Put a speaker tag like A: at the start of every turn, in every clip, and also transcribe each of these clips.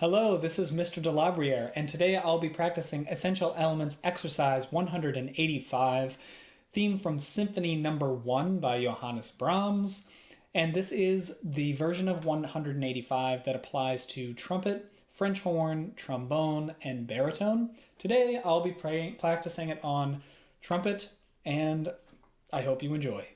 A: Hello, this is Mr. Delabruere, and today I'll be practicing Essential Elements Exercise 185, theme from Symphony Number 1 by Johannes Brahms. And this is the version of 185 that applies to trumpet, French horn, trombone, and baritone. Today I'll be practicing it on trumpet, and I hope you enjoy.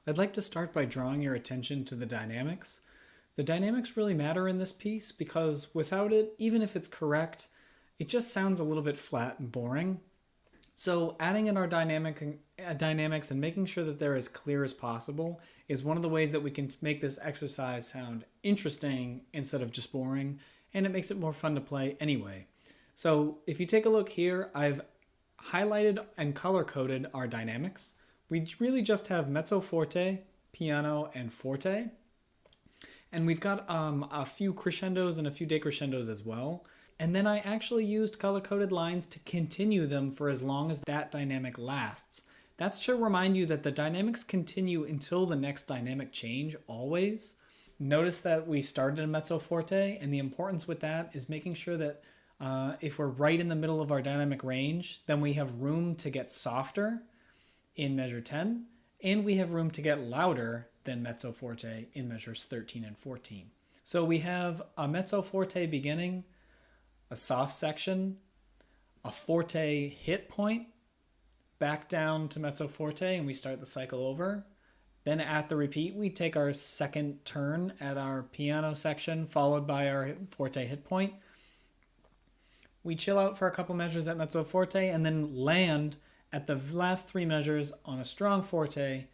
A: I'd like to start by drawing your attention to the dynamics. The dynamics really matter in this piece because without it, even if it's correct, it just sounds a little bit flat and boring. So adding in our dynamics and making sure that they're as clear as possible is one of the ways that we can make this exercise sound interesting instead of just boring, and it makes it more fun to play anyway. So if you take a look here, I've highlighted and color-coded our dynamics. We really just have mezzo forte, piano, and forte. And we've got a few crescendos and a few decrescendos as well. And then I actually used color-coded lines to continue them for as long as that dynamic lasts. That's to remind you that the dynamics continue until the next dynamic change, always. Notice that we started in mezzo forte, and the importance with that is making sure that if we're right in the middle of our dynamic range, then we have room to get softer in measure 10, and we have room to get louder than mezzo forte in measures 13 and 14. So we have a mezzo forte beginning, a soft section, a forte hit point, back down to mezzo forte, and we start the cycle over. Then at the repeat, we take our second turn at our piano section, followed by our forte hit point. We chill out for a couple measures at mezzo forte, and then land at the last three measures on a strong forte.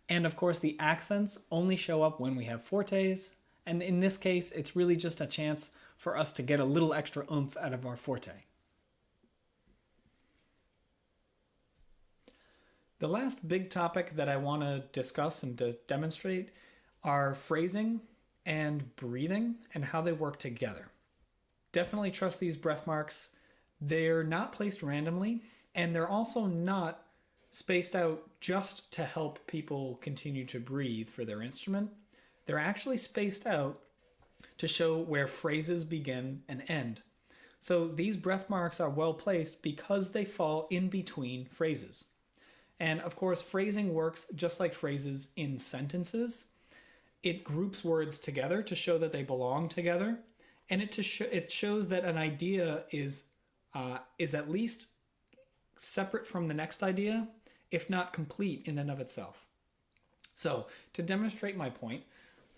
A: And of course, the accents only show up when we have fortes. And in this case, it's really just a chance for us to get a little extra oomph out of our forte. The last big topic that I want to discuss and to demonstrate are phrasing and breathing and how they work together. Definitely trust these breath marks. They're not placed randomly, and they're also not spaced out just to help people continue to breathe for their instrument. They're actually spaced out to show where phrases begin and end. So these breath marks are well placed because they fall in between phrases. And of course, phrasing works just like phrases in sentences. It groups words together to show that they belong together, and it shows that an idea is at least separate from the next idea, if not complete in and of itself. So to demonstrate my point,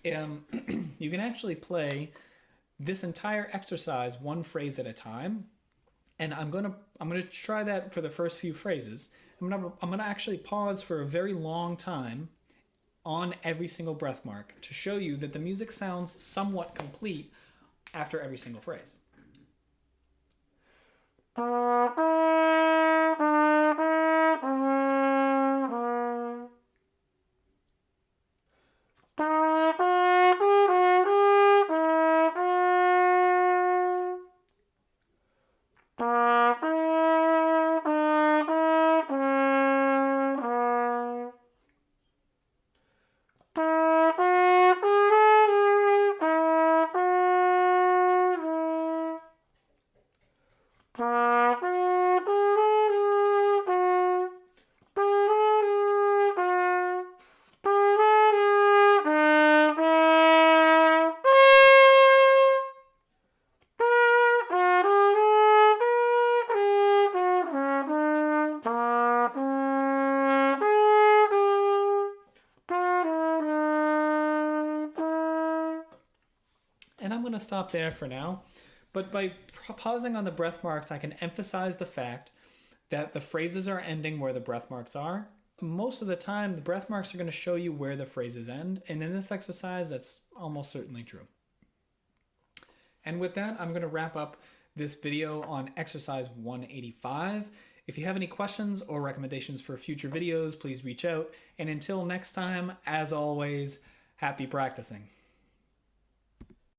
A: you can actually play this entire exercise one phrase at a time, and I'm gonna try that for the first few phrases. I'm gonna actually pause for a very long time on every single breath mark to show you that the music sounds somewhat complete after every single phrase. to stop there for now. But by pausing on the breath marks, I can emphasize the fact that the phrases are ending where the breath marks are. Most of the time, the breath marks are going to show you where the phrases end. And in this exercise, that's almost certainly true. And with that, I'm going to wrap up this video on exercise 185. If you have any questions or recommendations for future videos, please reach out. And until next time, as always, happy practicing.